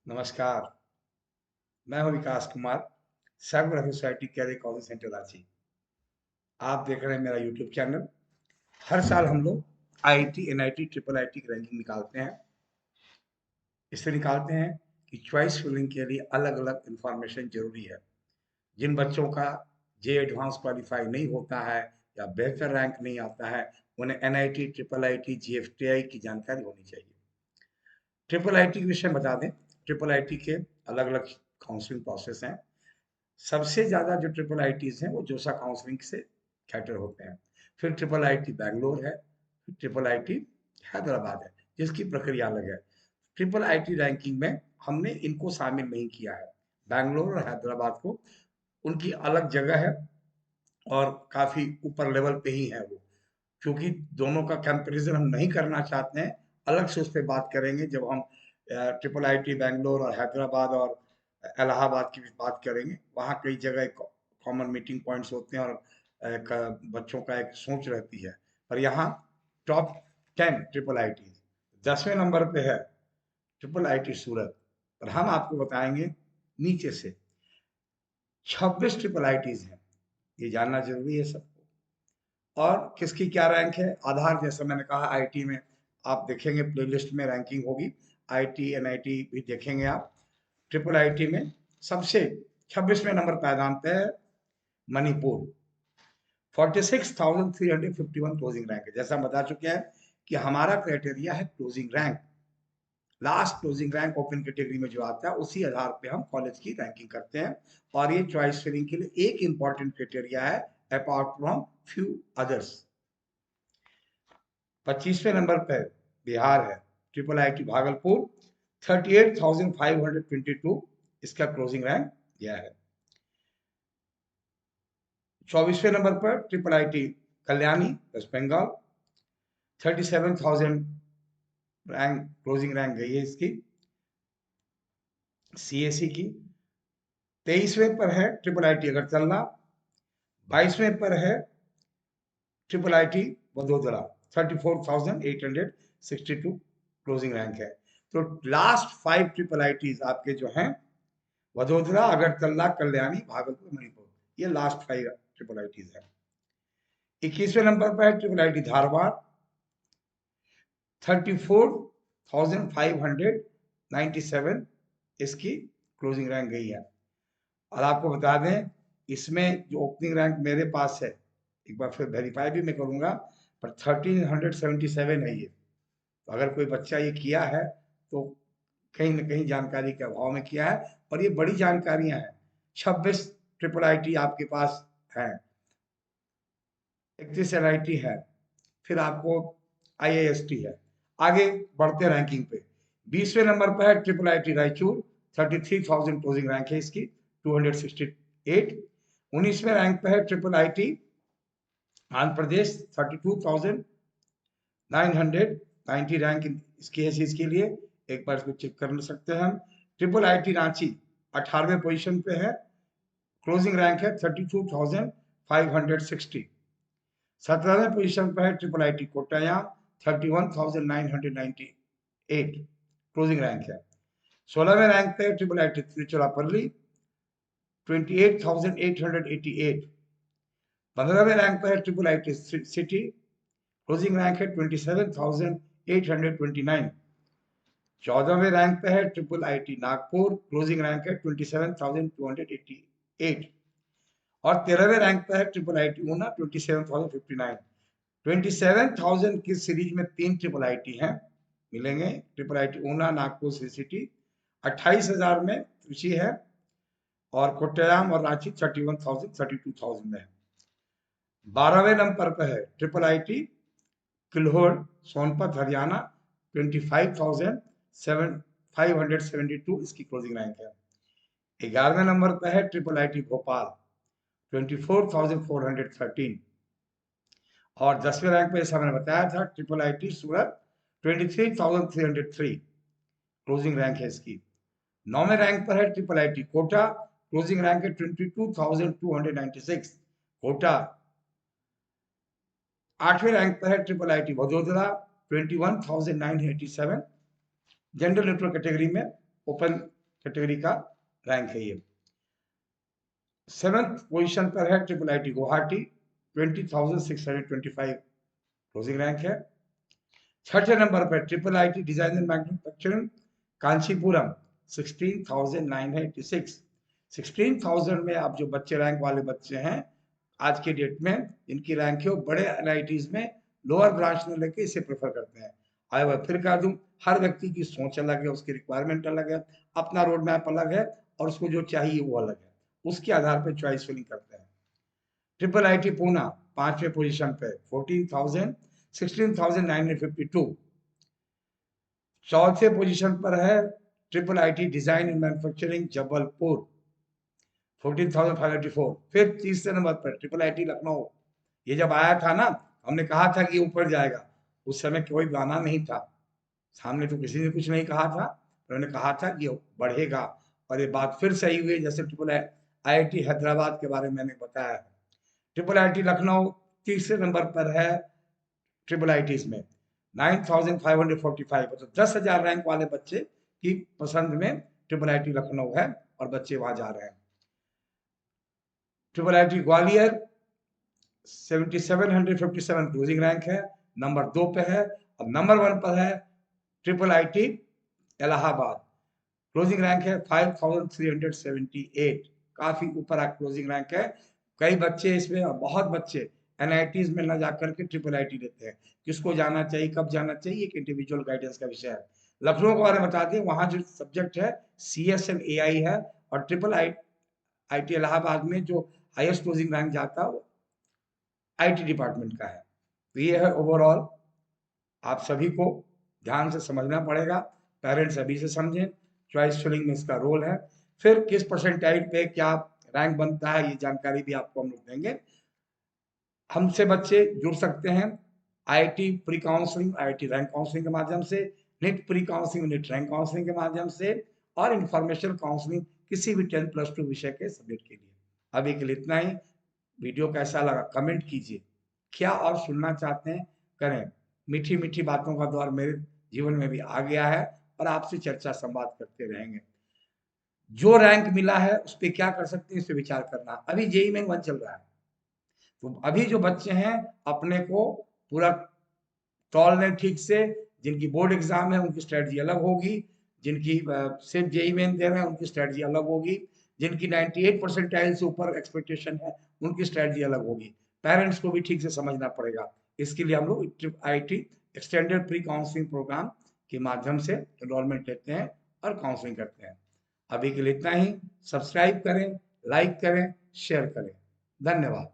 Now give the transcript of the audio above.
नमस्कार, मैं हूँ Vikas Kumar, Sarv society career coaching centre Ranchi. आप देख रहे हैं मेरा यूट्यूब चैनल। हर साल हम लोग आईआईटी, एनआईटी, ट्रिपल आईटी की रैंकिंग निकालते हैं। इससे निकालते हैं कि चॉइस फिलिंग के लिए अलग-अलग इंफॉर्मेशन जरूरी है। जिन बच्चों का जे एडवांस क्वालिफाई नहीं होता है या बेहतर रैंक नहीं आता है, उन्हें एनआईटी, ट्रिपल आईटी, जीएफटीआई की जानकारी होनी चाहिए। ट्रिपल आईटी के विषय में बता दें, ट्रिपल आईटी के अलग-अलग काउंसलिंग प्रोसेस हैं। सबसे ज़्यादा जो ट्रिपल आईटीज़ हैं वो जोसा काउंसलिंग से कैटर होते हैं। फिर ट्रिपल आईटी बैंगलोर है, फिर ट्रिपल आईटी हैदराबाद है, जिसकी प्रक्रिया अलग है। ट्रिपल आईटी रैंकिंग में हमने इनको शामिल नहीं किया है। बैंगलोर और हैदराबाद को उनकी अलग जगह है और काफ़ी ऊपर लेवल पे ही है वो। क्योंकि दोनों का कंपैरिजन हम नहीं करना चाहते हैं, अलग से उस पे बात करेंगे जब हम ट्रिपल आईटी बैंगलोर और हैदराबाद और इलाहाबाद की भी बात करेंगे। वहाँ कई जगह कॉमन मीटिंग पॉइंट्स होते हैं और बच्चों का एक सोच रहती है। पर यहाँ टॉप 10 ट्रिपल आईटी 10वें नंबर पे है ट्रिपल आईटी सूरत। और हम आपको बताएंगे नीचे से 26 ट्रिपल आईटीज हैं, ये जानना जरूरी है सबको। और किसकी क्या रैंक है, आधार जैसा मैंने कहा आईटी में आप देखेंगे प्लेलिस्ट में रैंकिंग होगी, आईटी एनआईटी भी देखेंगे आप। ट्रिपल आईटी में सबसे 26वें नंबर पायदान पे है मणिपुर, 46,351 क्लोजिंग रैंक है। जैसा हम बता चुके हैं कि हमारा क्राइटेरिया है closing rank. Last closing rank open category में जो आता है उसी आधार पे हम कॉलेज की रैंकिंग करते हैं। और ये चॉइस फिलिंग के लिए एक इंपॉर्टेंट क्राइटेरिया है अपार्ट फ्रॉम फ्यू अदर्स। 25वें नंबर पर बिहार है, ट्रिपल आईटी भागलपुर, 38,522 इसका क्लोजिंग रैंक गया है। 24वें नंबर पर triple IT Kalyani west Bengal, 37,000 rank closing rank गई है इसकी सीएससी की। 23वें पर है ट्रिपल आईटी अगरतला, 22वें पर है triple IT Vadodara, 34,862 closing rank है। तो लास्ट 5 ट्रिपल आईटीज आपके जो हैं वडोदरा, अगरतला, कल्याणी, भागलपुर, मणिपुर, ये लास्ट 5 ट्रिपल आईटीज है। 21वें नंबर पर है ट्रिपल आईटी धारवाड़, 34,597 इसकी क्लोजिंग रैंक गई है। और आपको बता दें इसमें जो ओपनिंग रैंक मेरे पास है, एक बार फिर वेरीफाई भी मैं करूंगा, पर 1377 है ये। तो अगर कोई बच्चा ये किया है तो कहीं ना कहीं जानकारी के अभाव में किया है। और ये बड़ी जानकारियां हैं। 26 ट्रिपल आईटी आपके पास है, 31 एनआईटी है, फिर आपको आईआईएसटी है। आगे बढ़ते रैंकिंग पे 20वें नंबर पर है triple IT Raichur, 33,000 closing rank है इसकी, 268। 19वें रैंक पे है triple IT Andhra Pradesh, 32,990 rank इसकी है इसके लिए। एक बार इसको चेक कर सकते हैं हम। ट्रिपल आईटी रांची 18वें पोजीशन पे है, क्लोजिंग रैंक है 32,560। 17वें पोजीशन पर है ट्रिपल आईटी कोट्टायाम, 31,998 क्लोजिंग रैंक है। 16वें रैंक पे है ट्रिपल आईटी तिरुचिरापल्ली, 28,888। 15वें रैंक पर है triple IT city, closing rank है 27,829। 14वें रैंक पे है triple IT Nagpur, closing rank है 27,288। और 13वें रैंक पे है ट्रिपल आईटी ऊना, 27,059। 27,000 की सीरीज में 3 ट्रिपल आईटी हैं मिलेंगे, triple IT Una, Nagpur, city. 28,000 में त्रिची है और कोट्टयम और रांची 31,000 32,000 में है। 12वें नंबर पर है ट्रिपल आईटी किल्होर सोनपत हरियाणा, 25,572 इसकी क्लोजिंग रैंक है। 11वें नंबर पर है ट्रिपल आईटी भोपाल, 24,413। और 10वें रैंक पे जैसा मैंने बताया था triple IT Surat, 23,303 closing rank है इसकी। 9वें रैंक पर है triple IT Kota, closing rank है 22,296 कोटा। 8वें रैंक पर है triple IT Vadodara, 21,987 general neutral category में ओपन कैटेगरी का रैंक है ये। 7th पोजीशन पर है triple IT Guwahati, 20,625 closing rank है। छठे नंबर पर triple IT design and manufacturing Kanchipuram, 16,986। 16,000 में आप जो बच्चे रैंक वाले बच्चे हैं आज के डेट में, इनकी रैंक है वो बड़े एनआईटीज में लोअर ब्रांच में लेके इसे प्रेफर करते हैं। आए वह फिर कह दूं, हर व्यक्ति की सोच अलग है, उसकी रिक्वायरमेंट अलग है, अपना रोड मैप अलग है और उसको जो चाहिए वो अलग है, उसके आधार पर चॉइस फिलिंग करते हैं। ट्रिपल आईटी पूना 5वें पोजीशन पे 16,952। चौथे पोजीशन पर है triple IT design and manufacturing Jabalpur, 14,584। फिर तीसरे नंबर पर ट्रिपल आईटी लखनऊ। ये जब आया था ना, हमने कहा था कि ऊपर जाएगा, उस समय कोई गाना नहीं था, सामने तो किसी ने कुछ नहीं कहा था, उन्होंने कहा था कि बढ़ेगा और ये बात फिर सही हुई। जैसे ट्रिपल आईटी हैदराबाद के बारे में मैंने बताया है, ट्रिपल आईटी लखनऊ तीसरे नंबर पर है ट्रिपल आईटीज में 9,545। मतलब 10,000 रैंक वाले बच्चे की पसंद में ट्रिपल आईटी लखनऊ है और बच्चे वहां जा रहे हैं। Triple IT Gwalior 7,757 closing rank है, नंबर 2 पे है। और नंबर 1 पर है triple IT Allahabad, closing rank है 5,378। काफी ऊपर क्लोजिंग रैंक है। कई बच्चे इसमें, बहुत बच्चे एनआईटीज में न जाकर के ट्रिपल आईटी लेते हैं। किसको जाना चाहिए, कब जाना चाहिए, एक इंडिविजुअल गाइडेंस का विषय है। लखनऊ के बारे में बता दें, वहां जो सब्जेक्ट है सीएसएल एआई है और ट्रिपल आईटी इलाहाबाद में जो हाईएस्ट क्लोजिंग रैंक जाता है वो आईटी डिपार्टमेंट का है। तो ये है ओवरऑल, आप सभी को ध्यान से समझना पड़ेगा, पेरेंट्स अभी से समझें, चॉइस फिलिंग में इसका रोल है। फिर किस परसेंटाइल पे क्या रैंक बनता है, ये जानकारी भी आपको हम लोग देंगे। हमसे बच्चे जुड़ सकते हैं IIT pre counselling, IIT rank counselling के माध्यम से, NEET pre counselling, NEET rank counselling के माध्यम से, और इंफॉर्मेशन काउंसलिंग किसी भी 10+2 विषय के सब्जेक्ट के लिए। अभी के लिए इतना ही। वीडियो कैसा लगा कमेंट कीजिए, क्या और सुनना चाहते हैं करें। मीठी मीठी बातों का दौर मेरे जीवन में भी आ गया है और आपसे चर्चा संवाद करते रहेंगे। जो रैंक मिला है उस पर क्या कर सकते हैं, इस पर विचार करना। अभी जेईई मेन 1 चल रहा है, तो अभी जो बच्चे हैं अपने को पूरा तौल लें ठीक से। जिनकी बोर्ड एग्जाम है उनकी स्ट्रेटजी अलग होगी, जिनकी सिर्फ जेईई मेन दे रहे हैं उनकी स्ट्रेटजी अलग होगी, जिनकी 98 परसेंटाइल से ऊपर एक्सपेक्टेशन है उनकी स्ट्रेटजी अलग होगी। पेरेंट्स को भी ठीक से समझना पड़ेगा। इसके लिए हम लोग IIT extended pre counselling programme के माध्यम से एनरोलमेंट लेते हैं और काउंसलिंग करते हैं। अभी के लिए इतना ही। सब्सक्राइब करें, लाइक करें, शेयर करें। धन्यवाद।